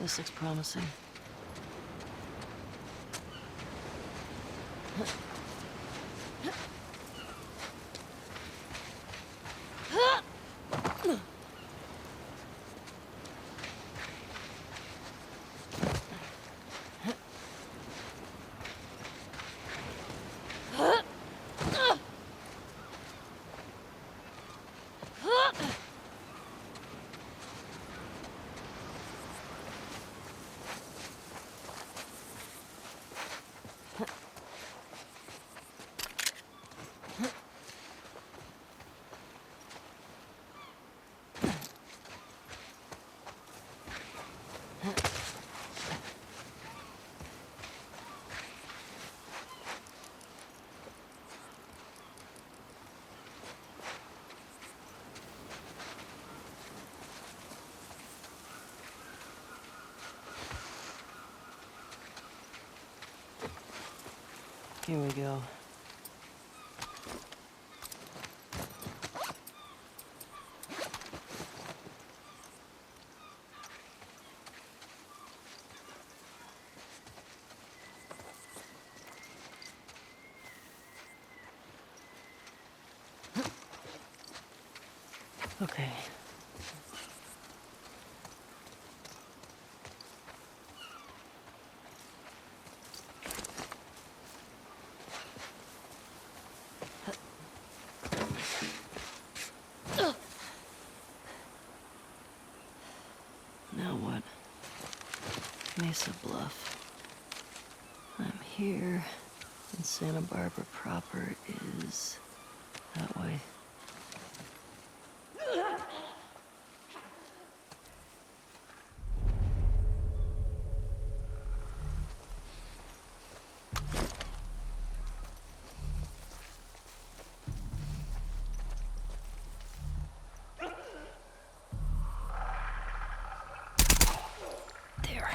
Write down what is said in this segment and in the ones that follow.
This looks promising. Here we go. Okay. Now what? Mesa Bluff. I'm here, and Santa Barbara proper is that way. There.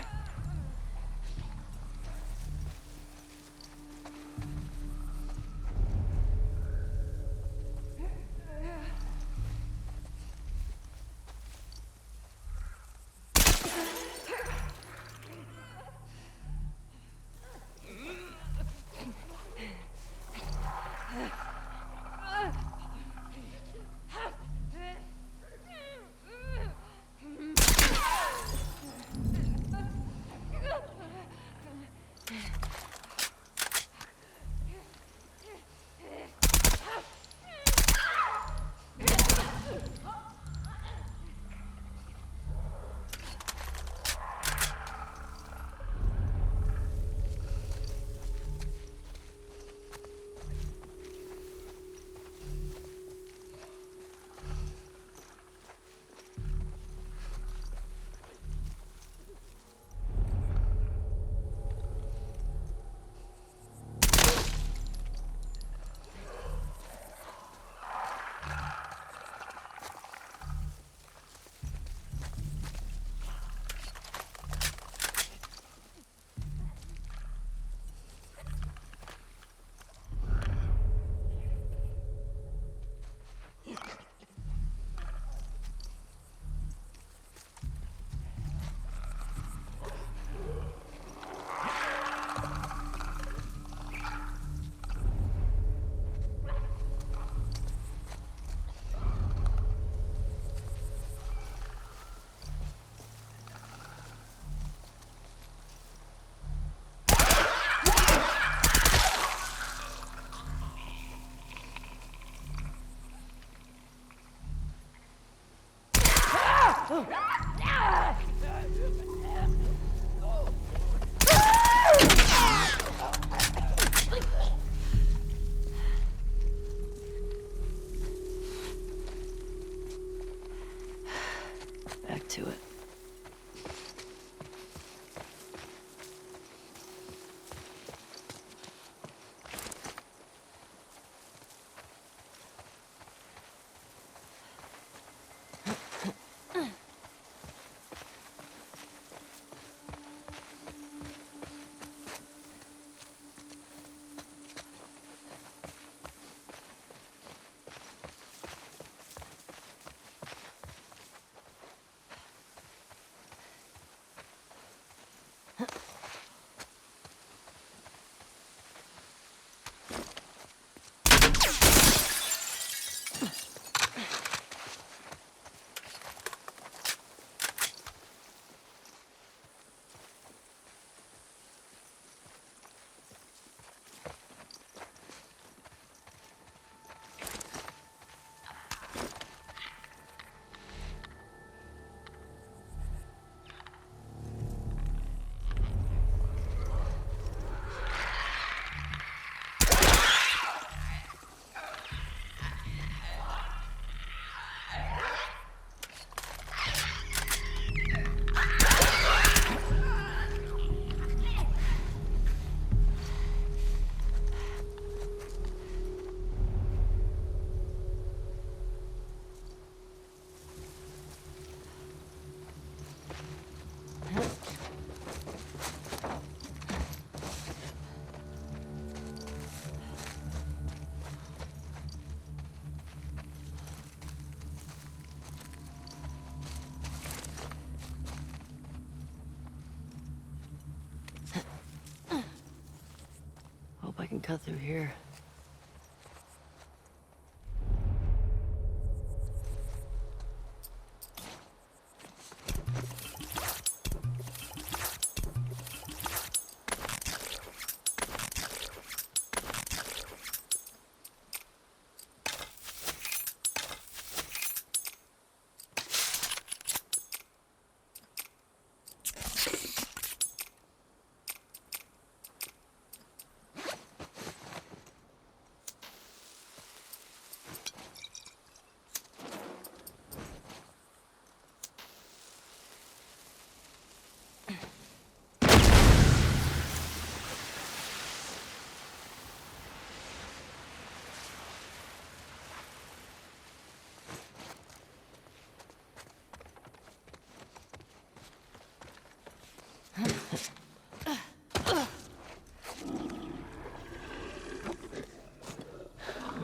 cut through here.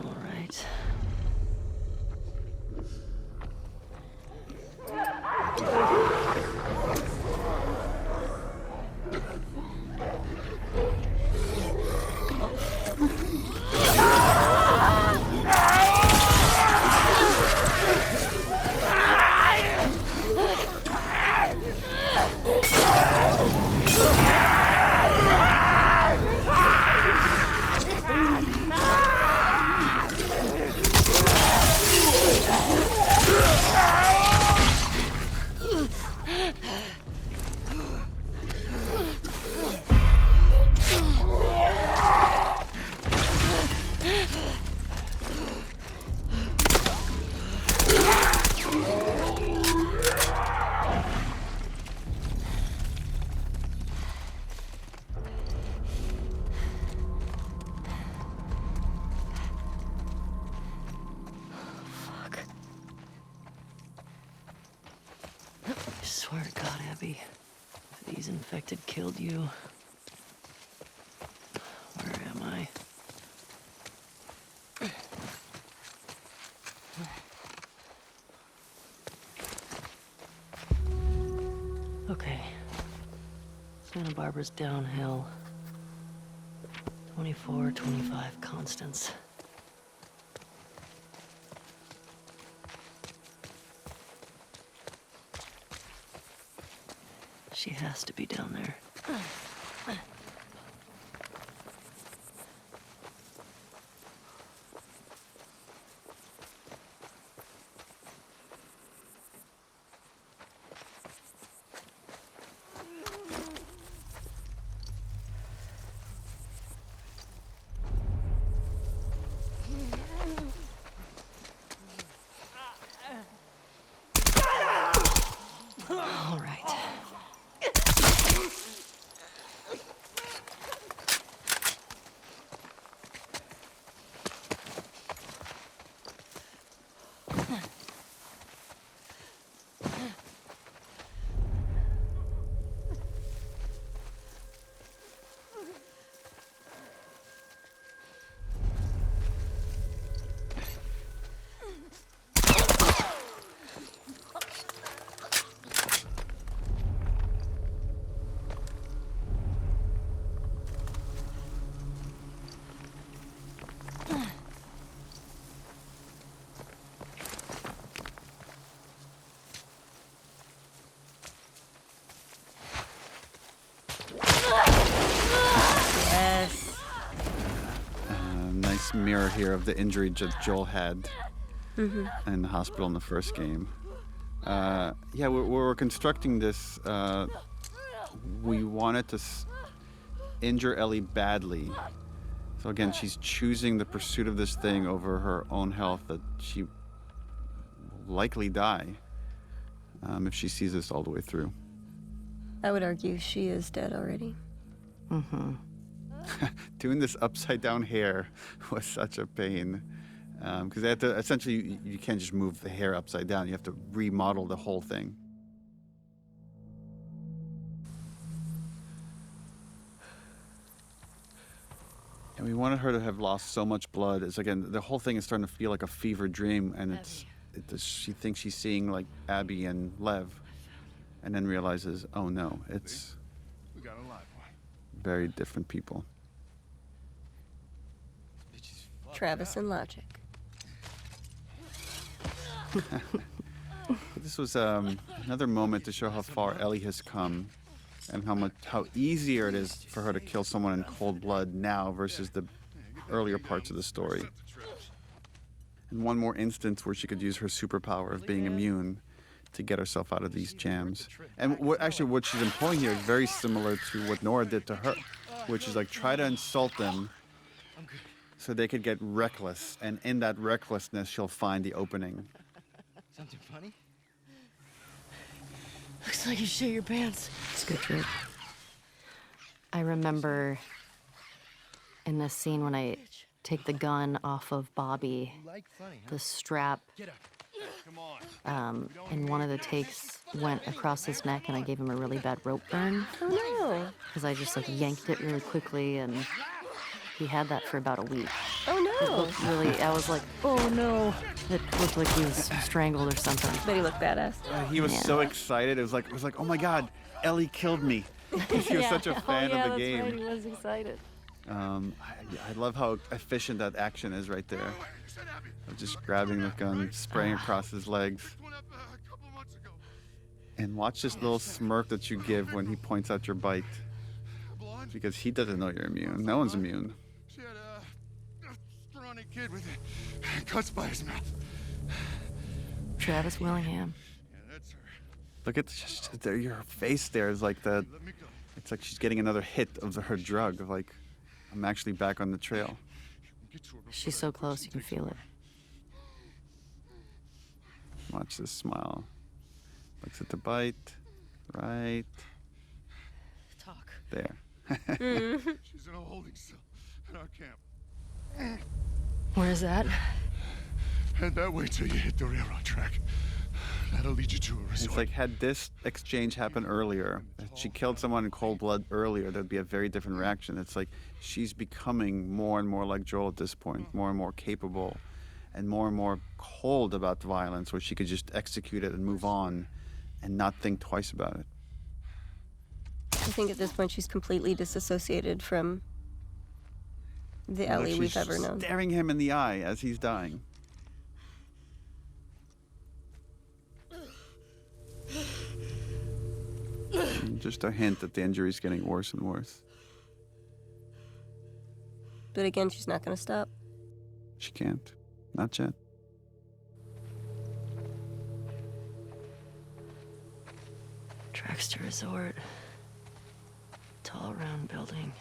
All right. I swear to God, Abby, if these infected killed you, where am I? Okay. Santa Barbara's downhill. 24, 25 constants. She has to be down there. All right. Yes. Nice mirror here of the injury Joel had in the hospital in the first game. Yeah, we're constructing this. We wanted to injure Ellie badly. So again, she's choosing the pursuit of this thing over her own health, that she will likely die if she sees this all the way through. I would argue she is dead already. Mm-hmm. Doing this upside down hair was such a pain. Because they have to, essentially, you can't just move the hair upside down. You have to remodel the whole thing. And we wanted her to have lost so much blood. It's again, the whole thing is starting to feel like a fever dream, and she thinks she's seeing like Abby and Lev, and then realizes, oh no, it's We got a live one. very different people. Travis and Logic. This was another moment to show how far Ellie has come, and how easier it is for her to kill someone in cold blood now versus the earlier parts of the story. And one more instance where she could use her superpower of being immune to get herself out of these jams. And what she's employing here is very similar to what Nora did to her, which is like try to insult them so they could get reckless, and in that recklessness she'll find the opening. Something funny? Looks like you shit your pants. It's a good trick. I remember in this scene when I take the gun off of Bobby, the strap in one of the takes went across his neck, and I gave him a really bad rope burn. Oh no. Because I just like yanked it really quickly, and he had that for about a week. Oh It no. looked really, I was like, oh no. It looked like he was strangled or something. But he looked badass. He was Yeah. so excited. It was like, oh my God, Ellie killed me. He was such a fan of the game. Right, he was excited. I love how efficient that action is right there. Of just grabbing the gun, spraying across his legs. And watch this little smirk that you give when he points out your bite. Because he doesn't know you're immune. No one's immune. She had a scrawny kid with cuts by his mouth. Travis Willingham. Yeah, that's her. Look at your face there is like the. Let me go. It's like she's getting another hit of her drug. Of like, I'm actually back on the trail. Get to her before She's so close, you can feel it. Watch this smile. Looks at the bite. Right Talk. there. she's in a holding cell at our camp. Where's that? Head that way till you hit the railroad track. That'll lead you to a resort. It's like, had this exchange happened earlier, if she killed someone in cold blood earlier, there'd be a very different reaction. It's like she's becoming more and more like Joel at this point, more and more capable and more cold about violence, where she could just execute it and move on and not think twice about it. I think at this point she's completely disassociated from the Like Ellie we've she's ever known. staring him in the eye as he's dying. And just a hint that the injury's getting worse and worse. But again, she's not going to stop. She can't. Not yet. Traxter Resort. Tall round building.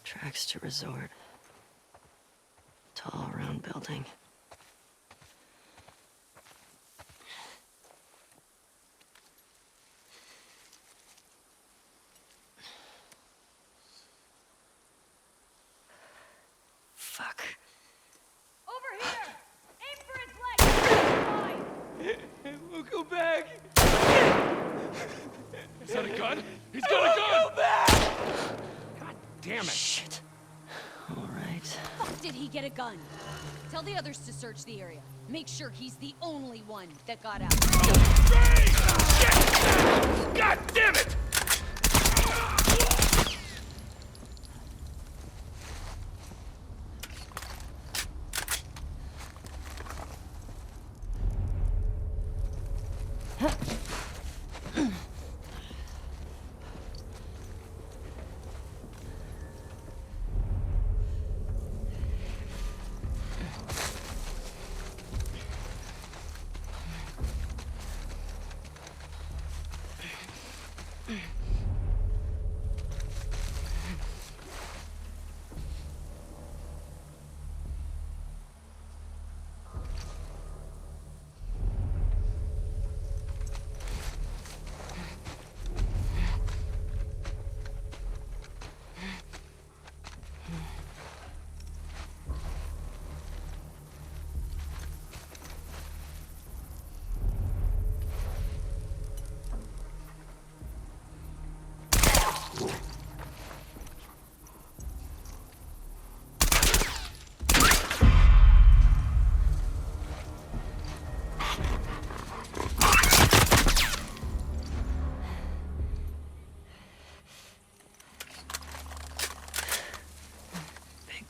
Traxter Resort. Tall round building. Fuck. Over here! Aim for his leg! We'll go back. Is that a gun? He's got a gun! Go back! God damn it. Shit. All right. Fuck did he get a gun? Tell the others to search the area. Make sure he's the only one that got out. God damn it!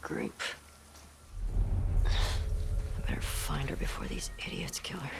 Group. find her before these idiots kill her.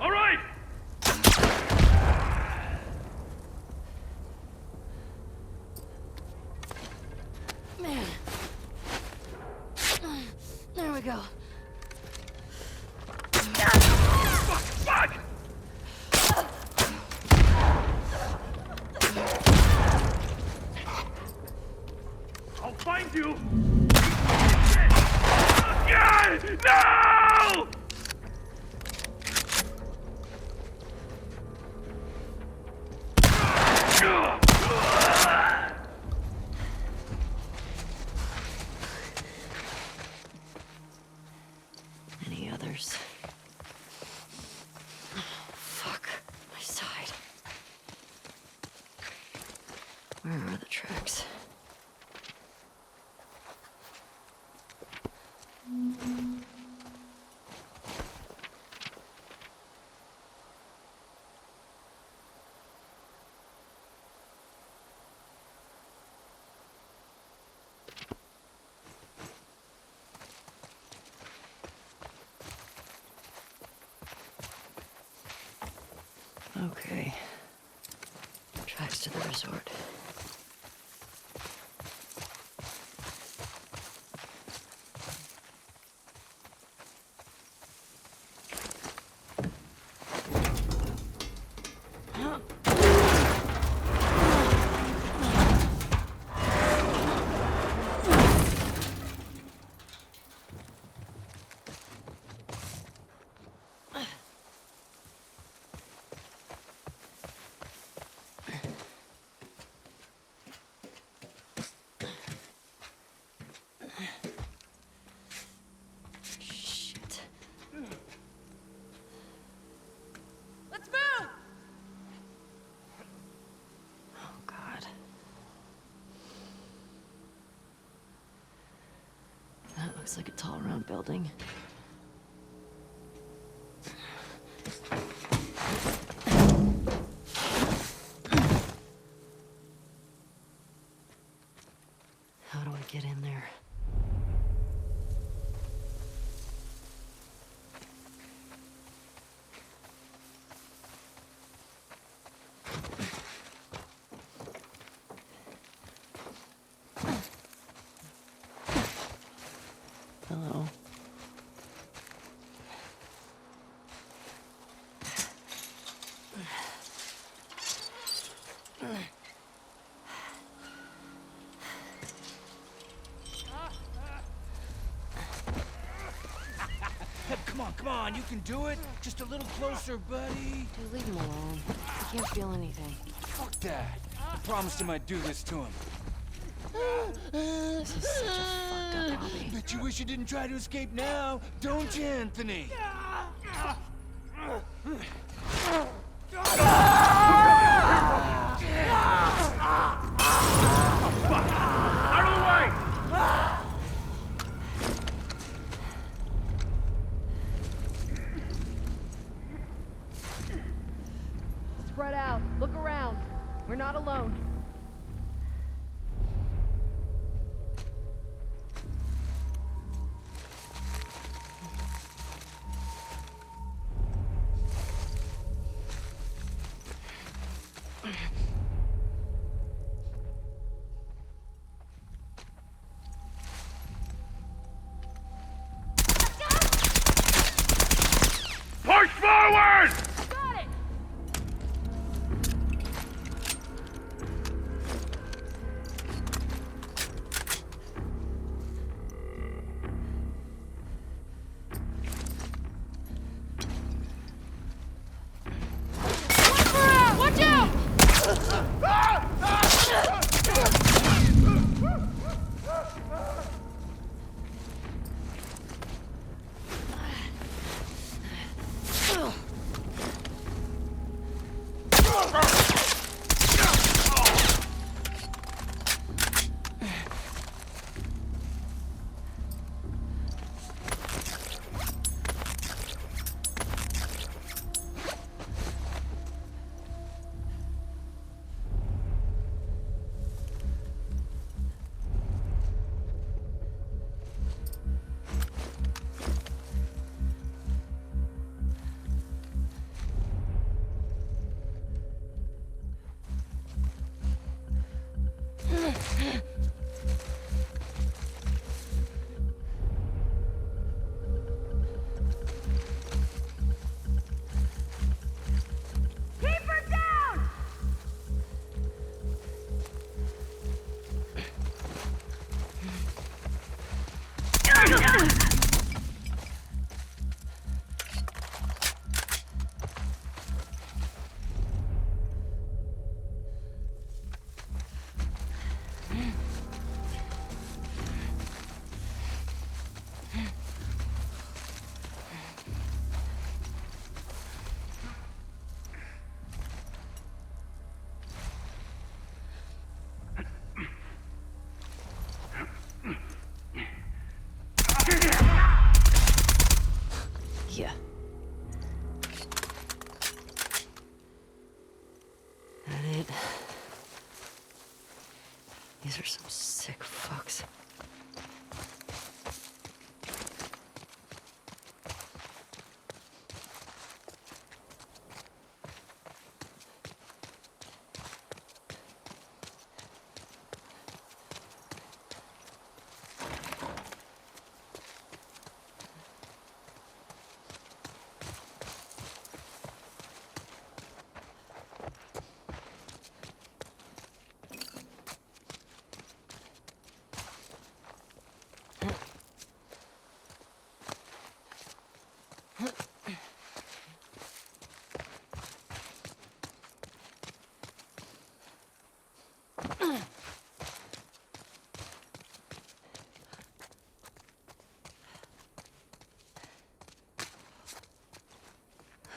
All right! Man. There we go. Fuck! I'll find you! God! No! Any others? Oh, fuck. My side. Where are the tracks? Okay. Tracks to the resort. Shit. Let's move! Oh, God. That looks like a tall, round building. How do I get in there? Hello. Come on, you can do it. Just a little closer, buddy. Dude, leave him alone. I can't feel anything. Fuck that. I promised him I'd do this to him. This is such a fucked up hobby. Bet you wish you didn't try to escape now, don't you, Anthony? Out of the way! Spread out. Look around. We're not alone. Forward! Got it! Watch out! Yeah. That it? These are some sick fucks.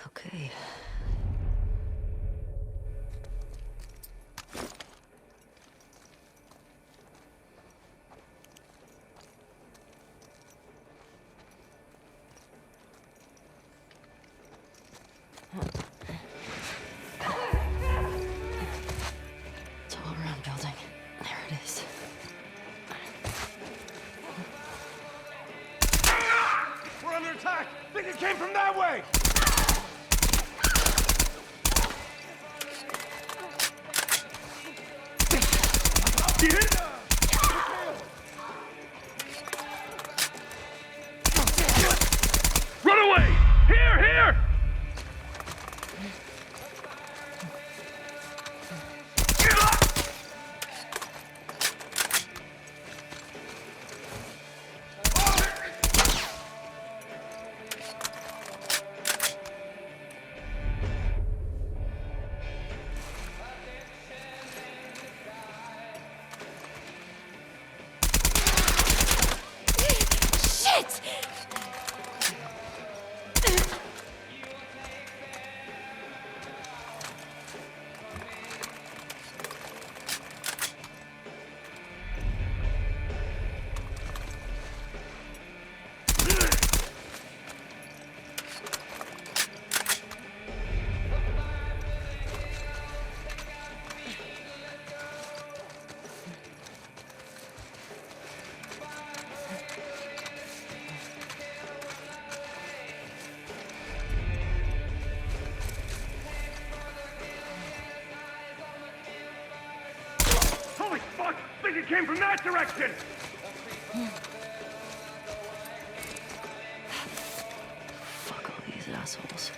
Okay. It's all around building. There it is. We're under attack! Think it came from that way! Get it? Run away! Here, here! Shit! Holy fuck! Think it came from that direction! Fuck all these assholes.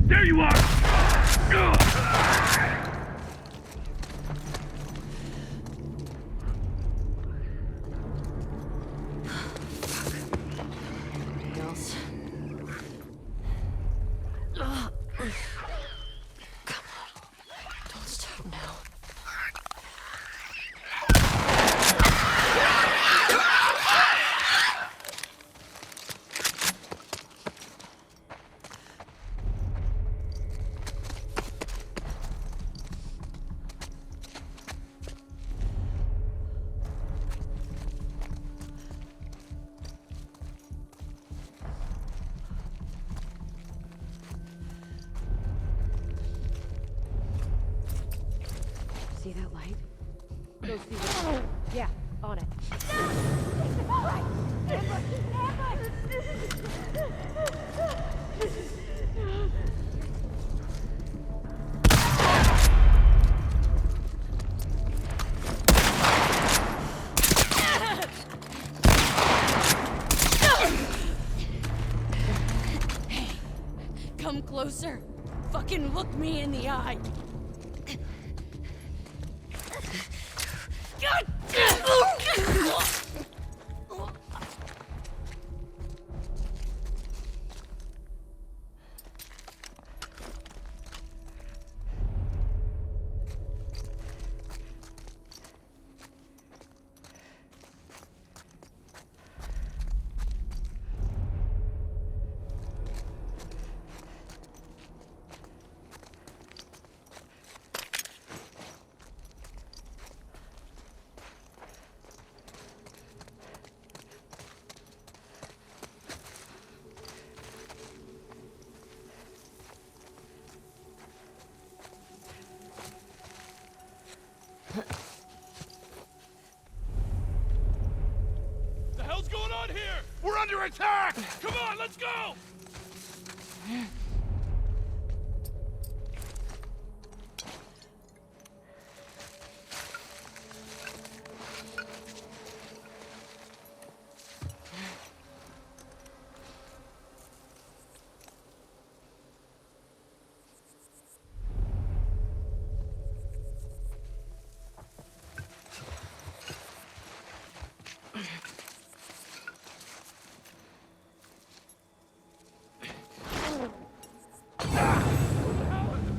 There you are! Anything else? Come on. Don't stop now. See that light? Go see it. Yeah, on it. Come closer. Fucking look me in the eye. God damn! The hell's going on here? We're under attack! Come on, let's go!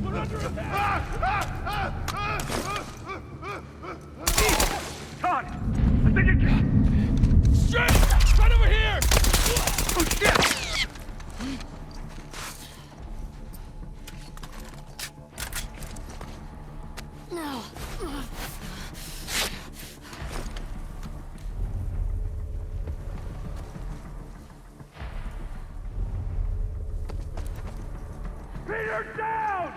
We're under attack! Todd! I think it can... Straight! Right over here! Oh, shit! No. Peter, down!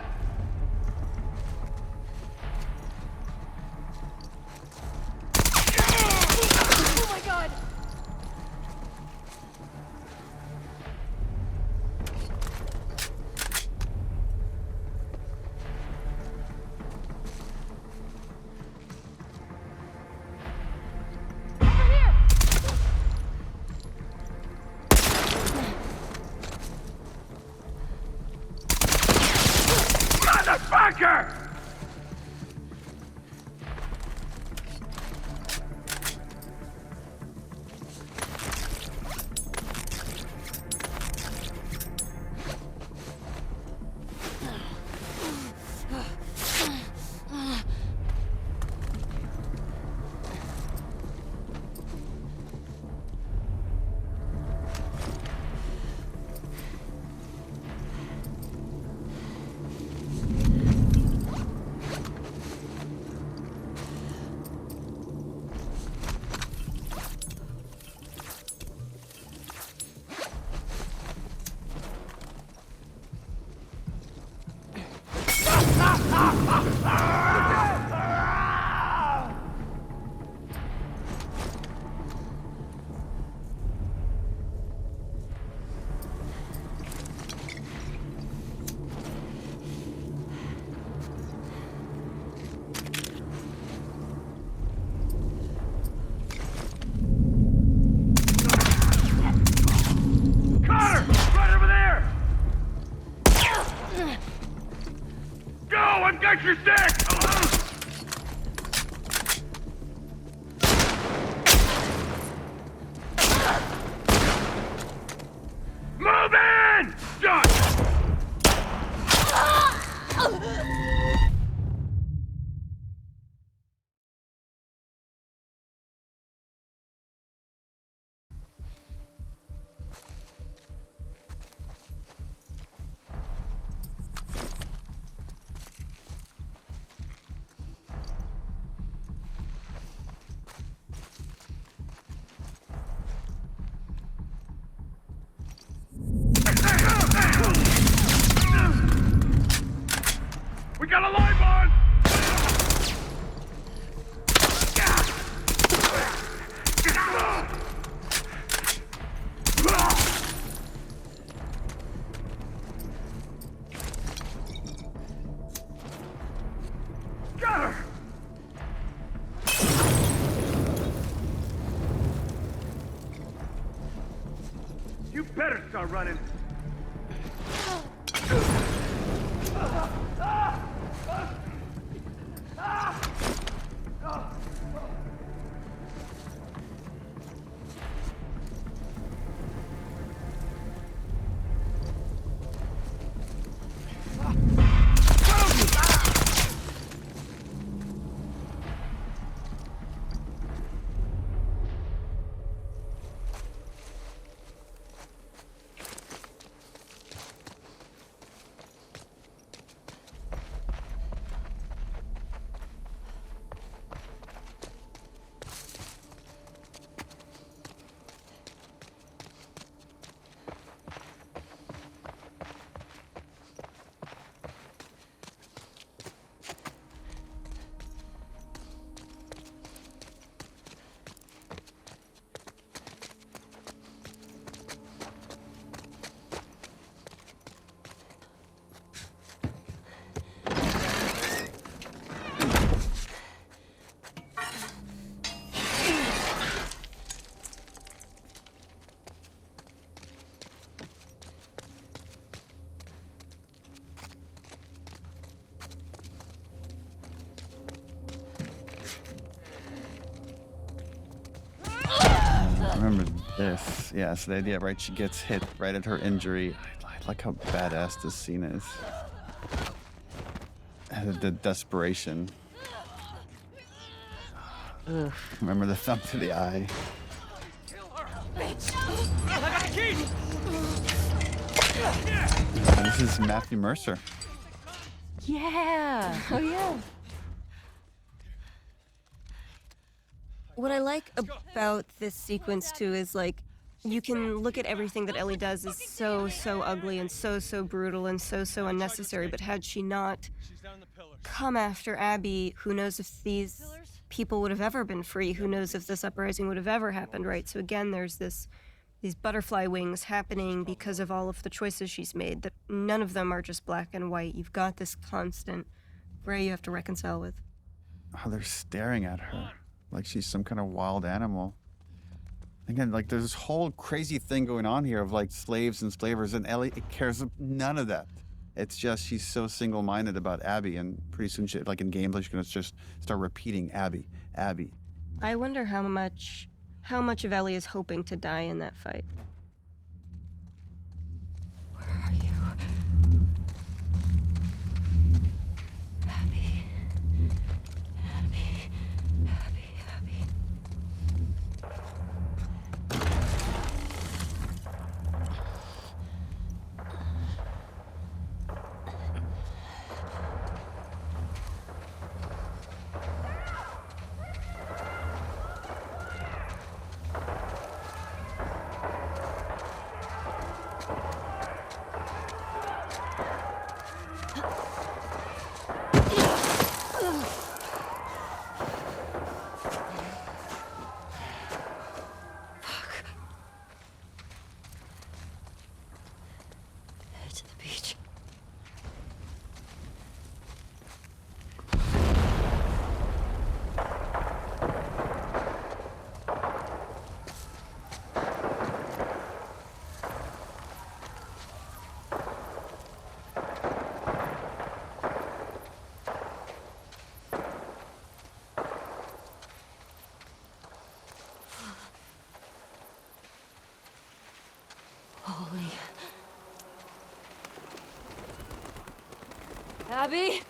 better start running. Remember this? Yeah, so the idea, right? She gets hit right at her injury. I like how badass this scene is. And the desperation. Ugh. Remember the thumb to the eye. And this is Matthew Mercer. Yeah. Oh, yeah. What I like about this sequence, too, is, like, you can look at everything that Ellie does as so ugly and so brutal and so unnecessary, but had she not come after Abby, who knows if these people would have ever been free? Who knows if this uprising would have ever happened, right? So again, there's these butterfly wings happening because of all of the choices she's made, that none of them are just black and white. You've got this constant gray you have to reconcile with. Oh, they're staring at her like she's some kind of wild animal. Again, like there's this whole crazy thing going on here of like slaves and slavers, and Ellie cares none of that. It's just she's so single-minded about Abby, and pretty soon, she, like in gameplay, she's gonna just start repeating Abby, Abby. I wonder how much of Ellie is hoping to die in that fight. Where are you? Abby. Abby. Abby. Abby. Head to the beach. Holy. Abby?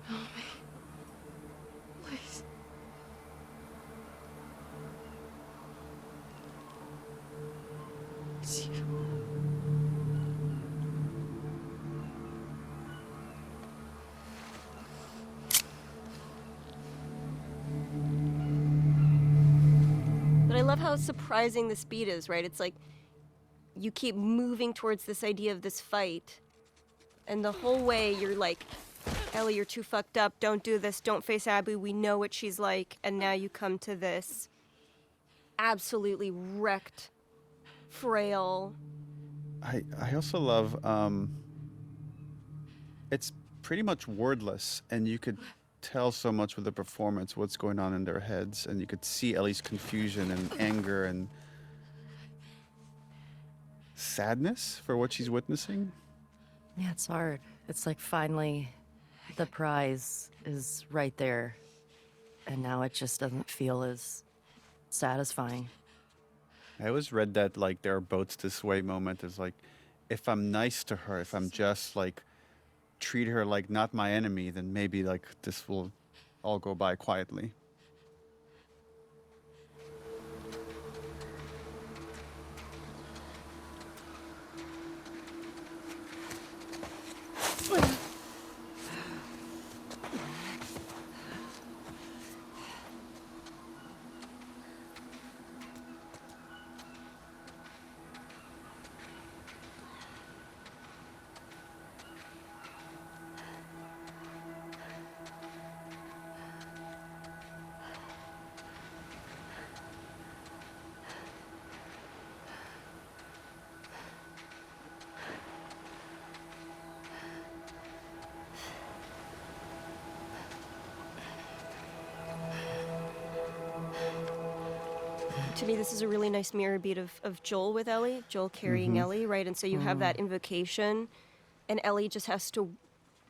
Help me. Please. It's you. But I love how surprising the speed is, right? It's like you keep moving towards this idea of this fight, and the whole way you're like, Ellie, you're too fucked up, don't do this, don't face Abby, we know what she's like, and now you come to this absolutely wrecked, frail. I also love, it's pretty much wordless, and you could tell so much with the performance what's going on in their heads, and you could see Ellie's confusion and anger and sadness for what she's witnessing. Yeah, it's hard. It's like finally the prize is right there, and now it just doesn't feel as satisfying. I always read that like there are boats this way moment is like, if I'm nice to her, if I'm just like treat her like not my enemy, then maybe like this will all go by quietly. To me, this is a really nice mirror beat of Joel with Ellie, Joel carrying Ellie, right? And so you have that invocation, and Ellie just has to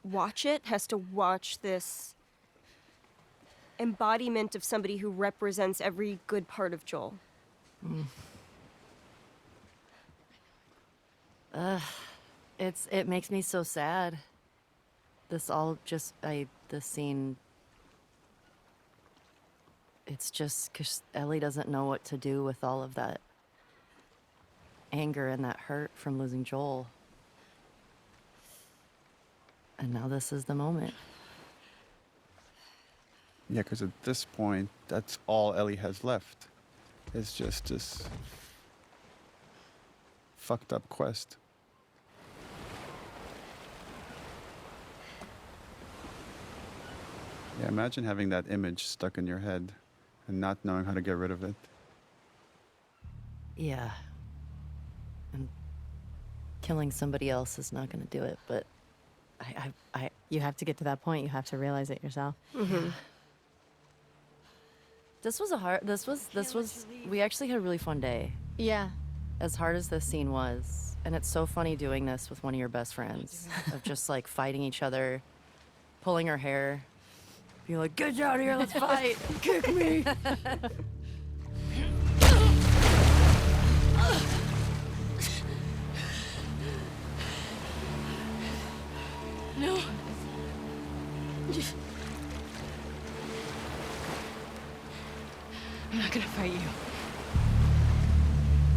watch it, has to watch this embodiment of somebody who represents every good part of Joel. It makes me so sad. This scene. It's just because Ellie doesn't know what to do with all of that anger and that hurt from losing Joel. And now this is the moment. Yeah, because at this point, that's all Ellie has left. It's just this fucked up quest. Yeah, imagine having that image stuck in your head and not knowing how to get rid of it. Yeah. And killing somebody else is not going to do it, but You have to get to that point. You have to realize it yourself. this was we actually had a really fun day. Yeah. As hard as this scene was, and it's so funny doing this with one of your best friends, of just like fighting each other, pulling her hair, being like, get out of here, let's fight, kick me. No. I'm not gonna fight you.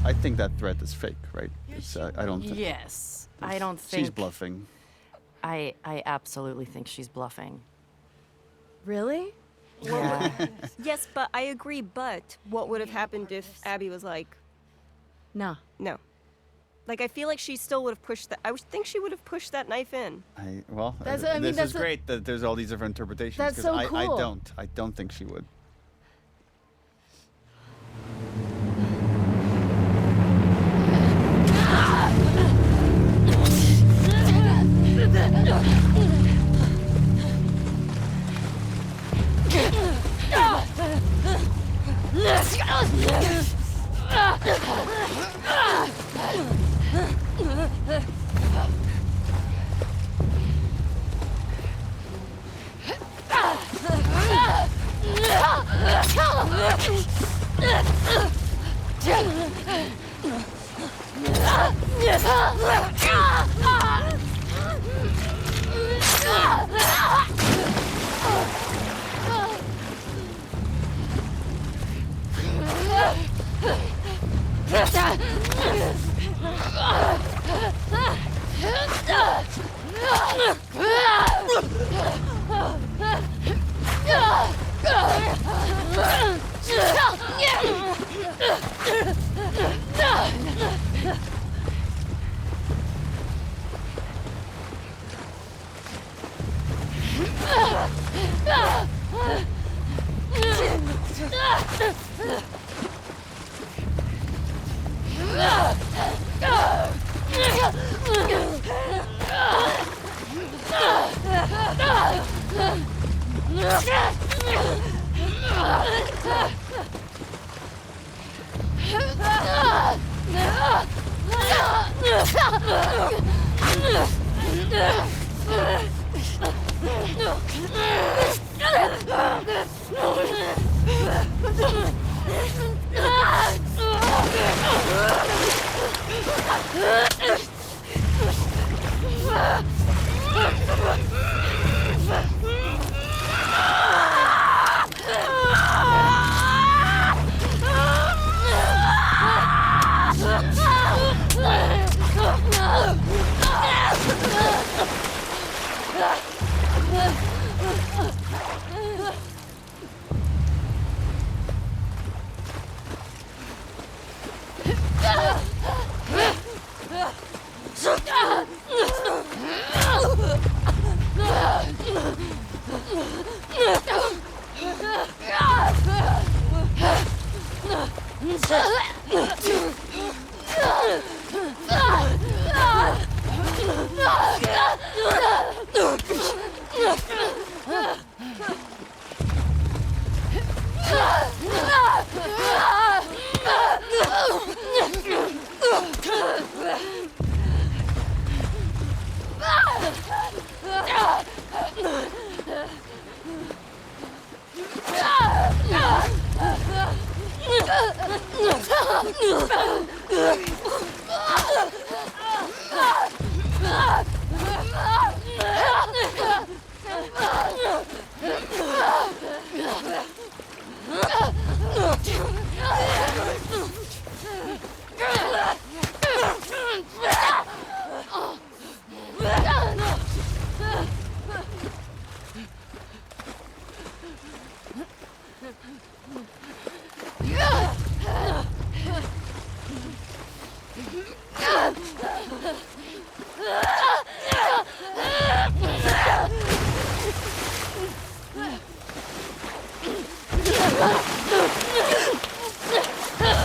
I think that threat is fake, right? It's, I don't think. Yes, I don't think She's bluffing. I absolutely think she's bluffing. Really? Yeah. Yes, but I agree, but what would have happened if Abby was like, No. no? Like, I feel like she still would have pushed that. I would think she would have pushed that knife in. This is great that there's all these different interpretations. That's 'cause so I cool. I don't think she would.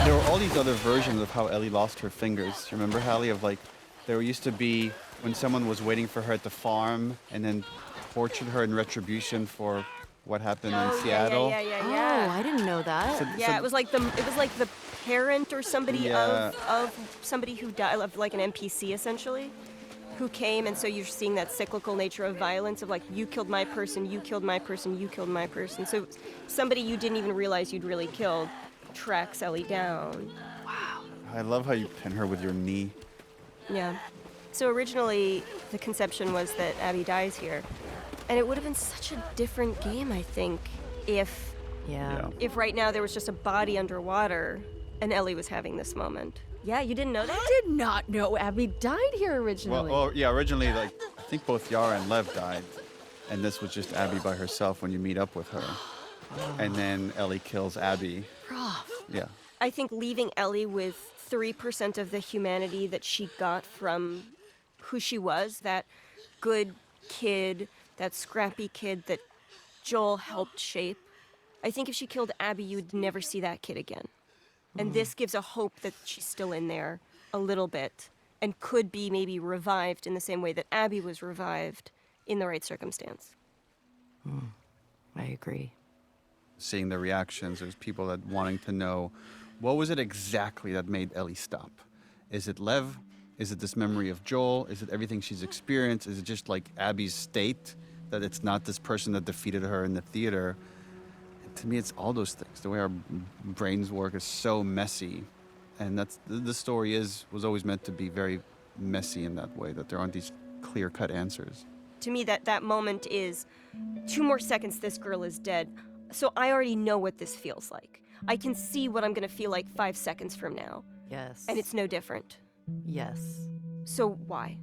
There were all these other versions of how Ellie lost her fingers. You remember, Hallie, of like, there used to be when someone was waiting for her at the farm and then tortured her in retribution for what happened in Seattle. Oh, I didn't know that. Yeah, it was like the parent or somebody Yeah. of somebody who died, of like an NPC essentially, who came, and so you're seeing that cyclical nature of violence of like, you killed my person, you killed my person, you killed my person. So somebody you didn't even realize you'd really killed tracks Ellie down. I love how you pin her with your knee. Yeah. So originally the conception was that Abby dies here, and it would have been such a different game, I think, if Yeah. if right now there was just a body underwater and Ellie was having this moment. Yeah, you didn't know that? I did not know Abby died here originally. Well, yeah, originally, like, I think both Yara and Lev died, and this was just Abby by herself when you meet up with her. And then Ellie kills Abby. Yeah. I think leaving Ellie with 3% of the humanity that she got from who she was, that good kid, that scrappy kid that Joel helped shape. I think if she killed Abby, you would never see that kid again. And this gives a hope that she's still in there a little bit and could be maybe revived in the same way that Abby was revived in the right circumstance. I agree. Seeing the reactions, there's people that wanting to know, what was it exactly that made Ellie stop? Is it Lev? Is it this memory of Joel? Is it everything she's experienced? Is it just like Abby's state, that it's not this person that defeated her in the theater? And to me, it's all those things. The way our brains work is so messy. And that's the story was always meant to be very messy in that way, that there aren't these clear-cut answers. To me, that moment is 2 more seconds, this girl is dead. So I already know what this feels like. I can see what I'm going to feel like 5 seconds from now. Yes. And it's no different. Yes. So why?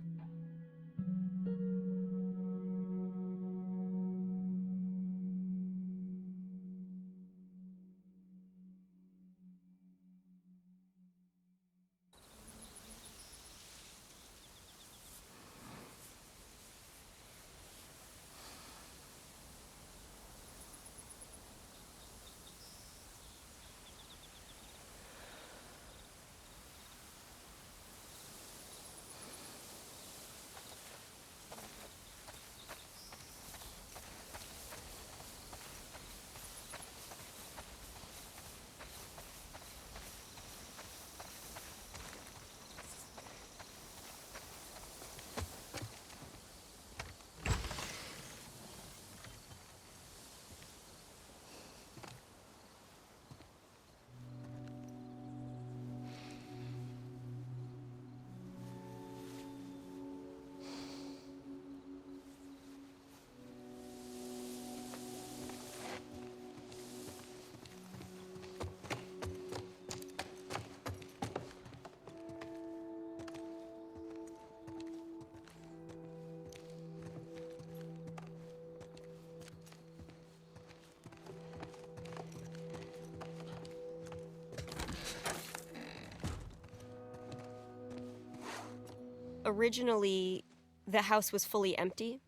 originally the house was fully empty.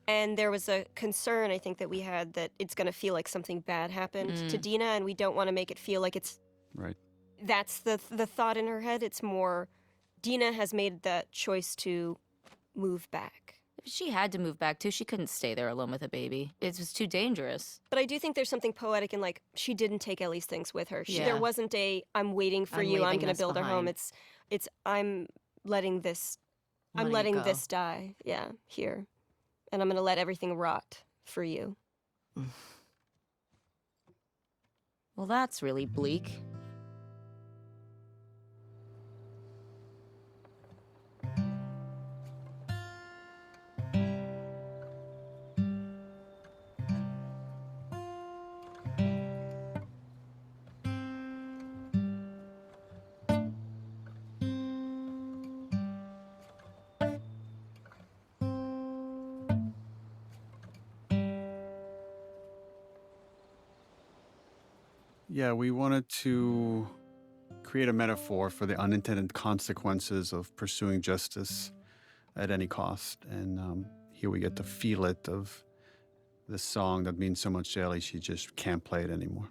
And there was a concern, I think, that we had that it's going to feel like something bad happened to Dina, and we don't want to make it feel like it's... Right. That's the thought in her head. It's more, Dina has made that choice to move back. She had to move back, too. She couldn't stay there alone with a baby. It was too dangerous. But I do think there's something poetic in, like, she didn't take Ellie's things with her. Yeah. There wasn't a, I'm waiting for I'm you, I'm leaving going to this build a home. behind. It's I'm letting this, I'm Letting it letting go. this die, yeah, here. And I'm going to let everything rot for you. Well, that's really bleak. Yeah, we wanted to create a metaphor for the unintended consequences of pursuing justice at any cost. And here we get to feel it of the song that means so much to Ellie, she just can't play it anymore.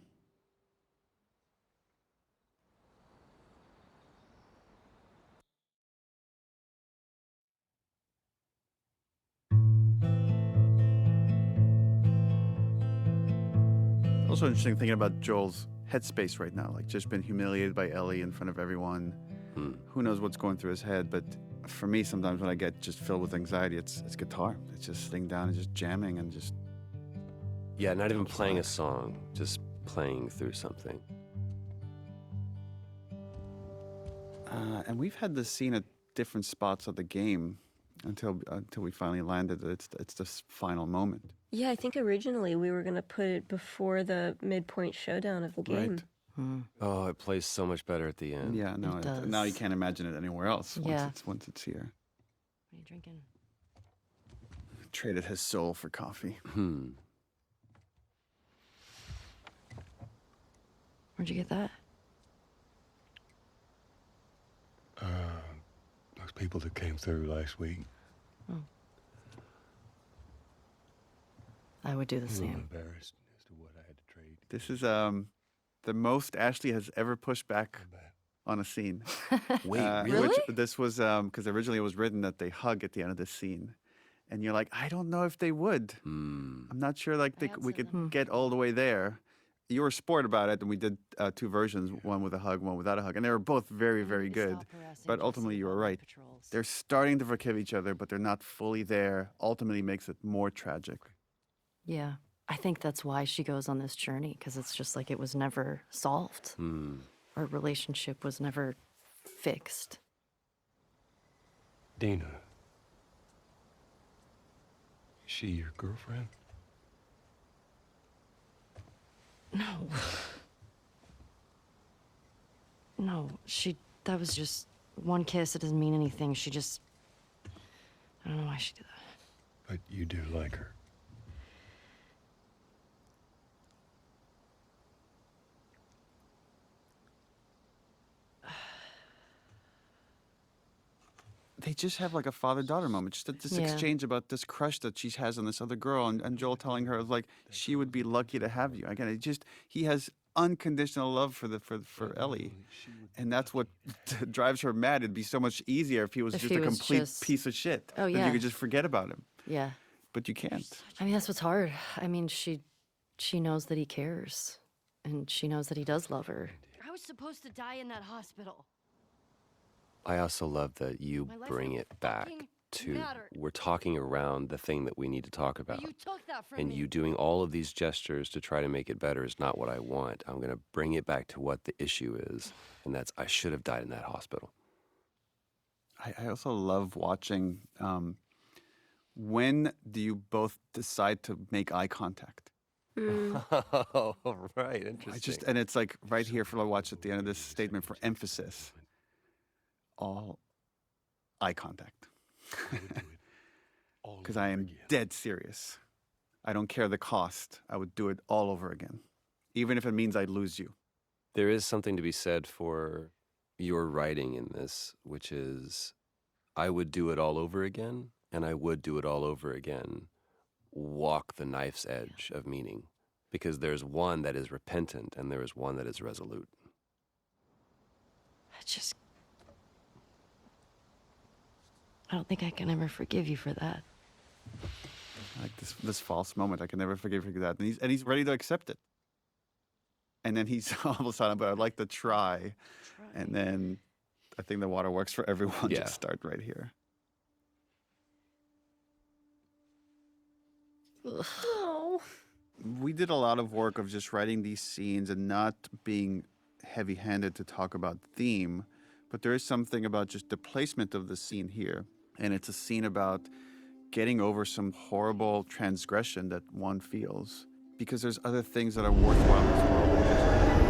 Also interesting thinking about Joel's headspace right now, like just been humiliated by Ellie in front of everyone. Who knows what's going through his head, but for me, sometimes when I get just filled with anxiety, it's guitar. It's just sitting down and just jamming and just... Yeah, not even playing a song, just playing through something. And we've had this scene at different spots of the game until we finally landed. It's this final moment. Yeah, I think originally we were going to put it before the midpoint showdown of the game. Right. Oh, it plays so much better at the end. Yeah, no, It does. now you can't imagine it anywhere else Yeah. once it's here. What are you drinking? Traded his soul for coffee. Where'd you get that? Those people that came through last week. I would do the A little same. embarrassed as to what I had to trade. This is the most Ashley has ever pushed back on a scene. Wait, really? Which this was because originally it was written that they hug at the end of this scene, and you're like, I don't know if they would. I'm not sure like we could get all the way there. You were a sport about it, and we did two versions, one with a hug, one without a hug, and they were both very, very good. But ultimately, you were right. They're starting to forgive each other, but they're not fully there. Ultimately, makes it more tragic. Yeah. I think that's why she goes on this journey, because it's just like it was never solved. Our relationship was never fixed. Dina. Is she your girlfriend? No. No, that was just one kiss. It doesn't mean anything. She just, I don't know why she did that. But you do like her. They just have like a father-daughter moment. Just this Yeah. exchange about this crush that she has on this other girl, and Joel telling her like she would be lucky to have you. Again, he has unconditional love for Ellie, and that's what drives her mad. It'd be so much easier if he was If just he a was complete just- piece of shit. Oh, That yeah. you could just forget about him, Yeah. but you can't. I mean, that's what's hard. I mean, she knows that he cares, and she knows that he does love her. I was supposed to die in that hospital. I also love that you My life bring don't it back fucking to matter. we're talking around the thing that we need to talk But about. you took that from And me. you doing all of these gestures to try to make it better is not what I want. I'm going to bring it back to what the issue is, and that's I should have died in that hospital. I also love watching. When do you both decide to make eye contact? Oh, right. Interesting. And it's like right here for the watch at the end of this statement for emphasis. All eye contact. Because I am dead serious. I don't care the cost. I would do it all over again, even if it means I'd lose you. There is something to be said for your writing in this, which is I would do it all over again, and I would do it all over again. Walk the knife's edge of meaning, because there's one that is repentant and there is one that is resolute. I don't think I can ever forgive you for that. Like this false moment, I can never forgive you for that. And he's ready to accept it. And then he's all of a sudden, but I'd like to try. And then I think the water works for everyone. Yeah. Just start right here. We did a lot of work of just writing these scenes and not being heavy-handed to talk about theme, but there is something about just the placement of the scene here. And it's a scene about getting over some horrible transgression that one feels, because there's other things that are worthwhile in this world.